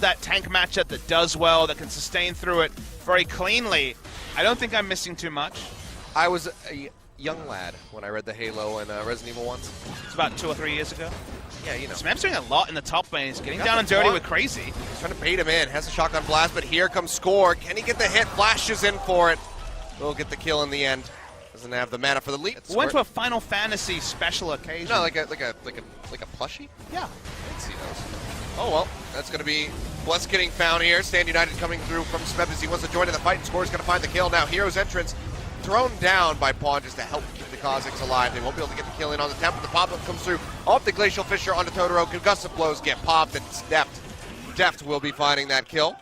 that tank matchup that does well, that can sustain through it very cleanly. I don't think I'm missing too much. I was a young lad when I read the Halo and Resident Evil once. It's about 2 or 3 years ago. Yeah, you know. Smeb's doing a lot in the top lane. He's getting Got down the and dirty taunt. with Crazy. He's trying to bait him in. Has a shotgun blast, but here comes Score. Can he get the hit? Flashes in for it. Will get the kill in the end. Doesn't have the mana for the lead. We went to a Final Fantasy special occasion. No, like a plushie? Yeah. I didn't see those. Oh well, that's going to be Bless getting found here. Stand United coming through from Smeb as he wants to join in the fight, and Score's going to find the kill now. Hero's entrance thrown down by Pawn just to help keep the Kazakhs alive. They won't be able to get the kill in on the temp, but the pop-up comes through off the Glacial Fissure onto Totoro. Concussive blows get popped, and Deft will be finding that kill.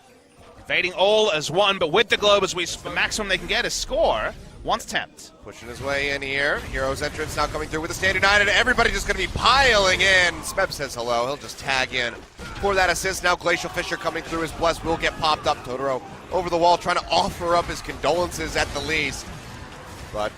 Evading all as one, but with the globe as the maximum they can get is Score once temped. Pushing his way in here. Hero's entrance now coming through with the Stand United. Everybody just going to be piling in. Smeb says hello. He'll just tag in for that assist. Now Glacial Fissure coming through. His Bless will get popped up. Totoro over the wall trying to offer up his condolences at the least. But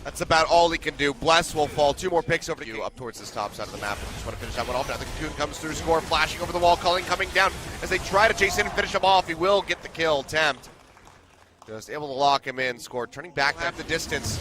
that's about all he can do. Bless will fall. 2 more picks over to you up towards this top side of the map. Just want to finish that one off. Now the Cocoon comes through. Score flashing over the wall. Culling coming down as they try to chase in and finish him off. He will get the kill. Tempt. Just able to lock him in. Score turning back half the distance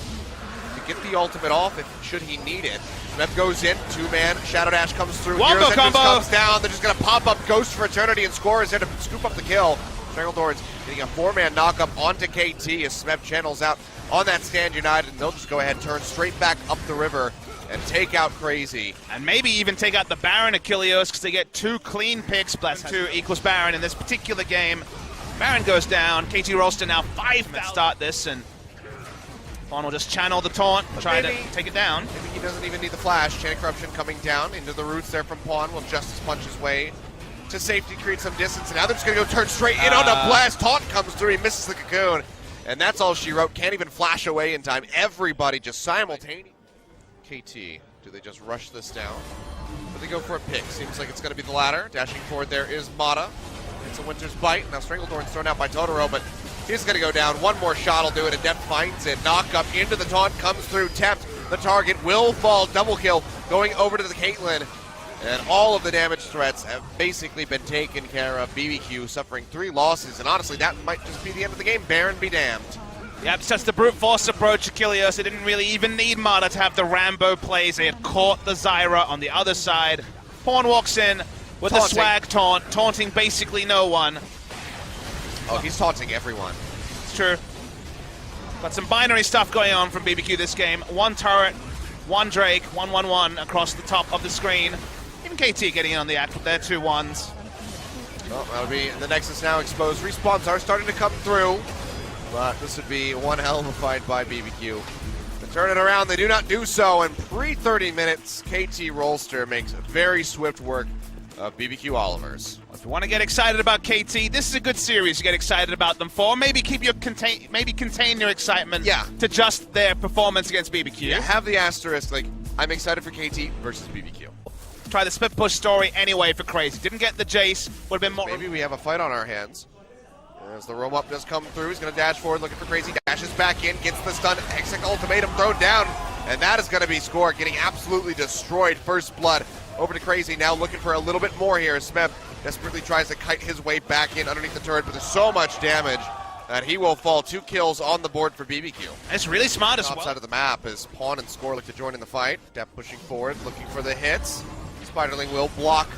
to get the ultimate off should he need it. Smeb goes in. 2-man. Shadow Dash comes through. Wombo Hero's entrance combo. comes down. They're just going to pop up Ghost for Eternity, and Score is there to scoop up the kill. Strangledorn's getting a 4-man knockup onto KT as Smeb channels out on that Stand United, and they'll just go ahead and turn straight back up the river and take out Crazy. And maybe even take out the Baron Achilleos because they get 2 clean picks. Bless 2 equals Baron in this particular game. Baron goes down. KT Rolster now 5 to start this, and Pawn will just channel the taunt, try to take it down. Maybe he doesn't even need the flash. Chain of Corruption coming down into the roots there from Pawn. Will Justice punch his way to safety, create some distance, and now they're just going to go turn straight in on the blast. Taunt comes through. He misses the Cocoon, and that's all she wrote. Can't even flash away in time. Everybody just simultaneously. KT, do they just rush this down? Or they go for a pick? Seems like it's going to be the latter. Dashing forward there is Mata. It's a Winter's Bite. Now Strangledorn's thrown out by Totoro, but he's going to go down. One more shot will do it, and Deft finds it. Knock up into the taunt, comes through, Tempt. The target will fall. Double kill going over to the Caitlyn. And all of the damage threats have basically been taken care of. BBQ suffering 3 losses, and honestly, that might just be the end of the game. Baron be damned. Yep, it's just the brute force approach. Achilleos, they didn't really even need Mata to have the Rambo plays. They had caught the Zyra on the other side. Pawn walks in with a swag taunt, taunting basically no one. Oh, he's taunting everyone. It's true. But some binary stuff going on from BBQ this game. 1 turret, 1 Drake, 1-1-1 across the top of the screen. Even KT getting in on the act with their 2 1s. Well, that'll be the Nexus now exposed. Respawns are starting to come through, but this would be one hell of a fight by BBQ. To turn it around, they do not do so, and pre-30 minutes, KT Rolster makes very swift work of BBQ Olivers. If you want to get excited about KT, this is a good series to get excited about them for. Maybe keep your contain your excitement to just their performance against BBQ. Yeah, have the asterisk, like, I'm excited for KT versus BBQ. Try the split push story anyway for Crazy. Didn't get the Jace, would have been more. Maybe we have a fight on our hands. As the roam up does come through, he's going to dash forward looking for Crazy. Dashes back in, gets the stun. Hextech ultimatum thrown down, and that is going to be Score getting absolutely destroyed. First blood over to Crazy, now looking for a little bit more here. Smeb desperately tries to kite his way back in underneath the turret, but there's so much damage that he will fall. 2 kills on the board for BBQ. And it's really smart as well. Top side of the map as Pawn and Score look to join in the fight. Deft pushing forward, looking for the hits. Spiderling will block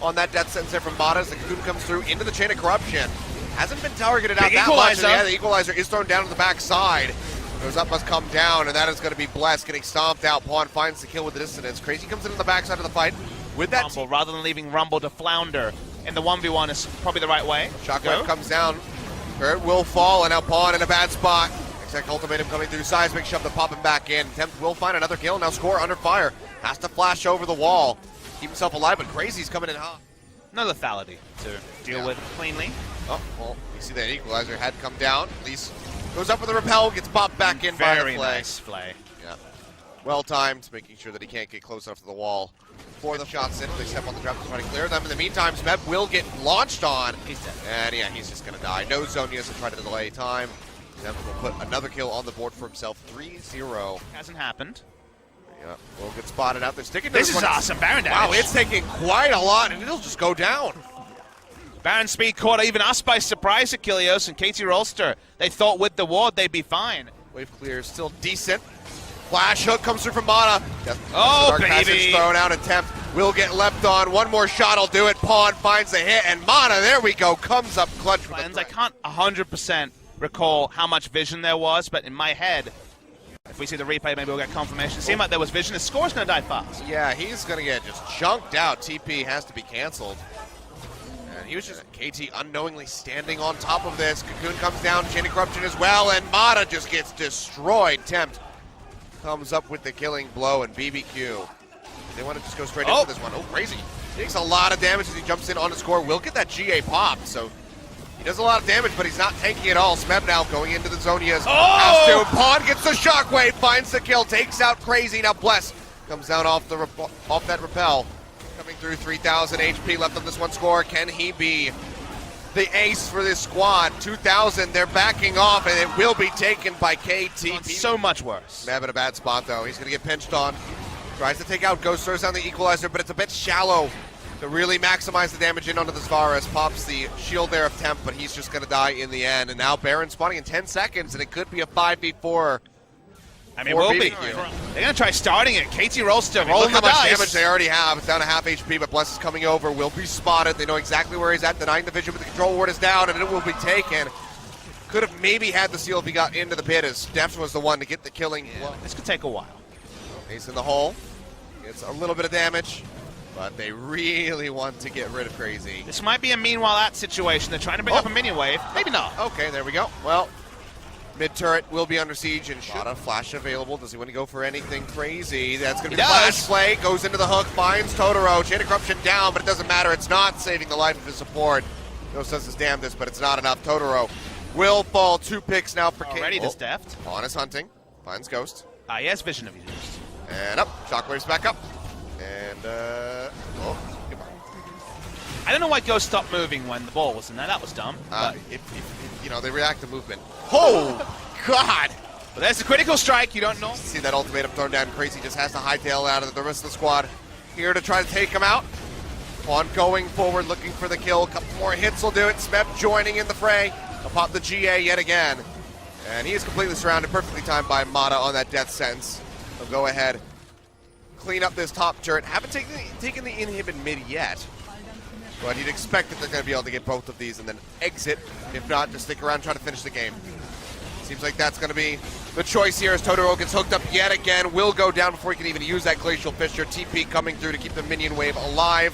on that death sentence there from Mata as the Cocoon comes through into the Chain of Corruption. Hasn't been targeted out that much. And yeah, the Equalizer is thrown down to the backside. Goes up, must come down, and that is going to be Bless getting stomped out. Pawn finds the kill with the dissonance. Crazy comes in on the backside of the fight with that Rumble, rather than leaving Rumble to flounder in the 1v1 is probably the right way. Shockwave comes down. Hurt will fall, and now Pawn in a bad spot. Exact ultimatum coming through. Seismic shove to pop him back in. Tempt will find another kill. Now Score under fire. Has to flash over the wall. Keep himself alive, but Crazy's coming in hot. No lethality to deal with cleanly. Oh, well, you see that Equalizer had come down. At least goes up with a repel, gets popped back in by the Very Flay. nice Flay. Yeah. Well timed, making sure that he can't get close enough to the wall. 4 the shots in, they step on the trap to try to clear them. In the meantime, Smeb will get launched on. He's dead. And yeah, he's just going to die. No Zonias to try to delay time. Smeb will put another kill on the board for himself. 3-0. Hasn't happened. Yeah, will get spotted out there. Sticking to This is awesome. Baron damage. Wow, it's taking quite a lot, and it'll just go down. Baron speed caught even us by surprise, Achilleos and KT Rolster. They thought with the ward they'd be fine. Wave clear is still decent. Flash hook comes through from Mana. Oh, Dark Passage baby. thrown out attempt. Will get leapt on. One more shot will do it. Pawn finds the hit, and Mana, there we go, comes up clutch with Plans. the I can't 100% recall how much vision there was, but in my head, if we see the replay, maybe we'll get confirmation. It seemed like there was vision. The score's going to die fast. Yeah, he's going to get just chunked out. TP has to be canceled. And he was just KT unknowingly standing on top of this. Cocoon comes down, Chain of Corruption as well, and Mana just gets destroyed. Tempt comes up with the killing blow, and BBQ. They want to just go straight into this one. Oh, crazy. Takes a lot of damage as he jumps in on the score. Will get that GA popped, so he does a lot of damage, but he's not tanking at all. Smeb now going into the zone. He has to. Pawn gets the shockwave, finds the kill, takes out Crazy. Now Bless comes down off that rappel. Coming through 3,000 HP left on this one score. Can he be the ace for this squad? 2,000, they're backing off, and it will be taken by KT. So much worse. Smeb in a bad spot, though. He's going to get pinched on. Tries to take out Ghost, throws down the equalizer, but it's a bit shallow to really maximize the damage in onto the Zvaras. Pops the shield there of Temp, but he's just going to die in the end. And now Baron spawning in 10 seconds, and it could be a 5v4. I mean, we'll be. They're going to try starting it. KT Rolster rolling Look the how much dice. damage they already have. It's down to half HP, but Bless is coming over. Will be spotted. They know exactly where he's at. Denying the vision, but the control ward is down, and it will be taken. Could have maybe had the seal if he got into the pit, as Deft was the one to get the killing. Yeah, this could take a while. Ace in the hole. It's a little bit of damage, but they really want to get rid of Crazy. This might be a meanwhile at situation. They're trying to bring up a minion wave. Maybe not. Okay, there we go. Well, mid turret will be under siege, and Shada Flash available. Does he want to go for anything crazy? That's going to be the flash play. Goes into the hook, finds Totoro. Chain of Corruption down, but it doesn't matter. It's not saving the life of his support. Ghost does his damnedest, but it's not enough. Totoro will fall. 2 picks now for King. Already this Deft. Pawn is hunting. Finds Ghost. He has vision of used. And up. Shockwave's back up. And, goodbye. I don't know why Ghost stopped moving when the ball was in there. That was dumb. You know, they react to movement. Oh, God! But there's the critical strike. You don't know. See that ultimatum thrown down. Crazy just has to hightail out of the rest of the squad here to try to take him out. Pawn going forward, looking for the kill. A couple more hits will do it. Smeb joining in the fray. He'll pop the GA yet again. And he is completely surrounded, perfectly timed by Mata on that death sentence. He'll go ahead, clean up this top turret. Haven't taken the inhibit mid yet. But you'd expect that they're going to be able to get both of these and then exit. If not, just stick around and try to finish the game. Seems like that's going to be the choice here as Totoro gets hooked up yet again. Will go down before he can even use that Glacial Fissure. TP coming through to keep the minion wave alive.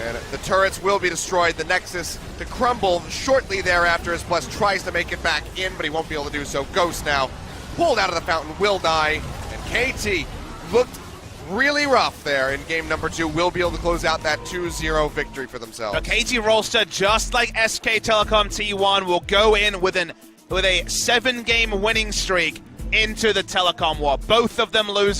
And the turrets will be destroyed. The Nexus to crumble shortly thereafter as Bless tries to make it back in, but he won't be able to do so. Ghost now pulled out of the fountain, will die. And KT looked really rough there in game number 2. Will be able to close out that 2-0 victory for themselves. But KT Rolster, just like SK Telecom T1, will go in with a 7-game winning streak into the Telecom War. Both of them losing.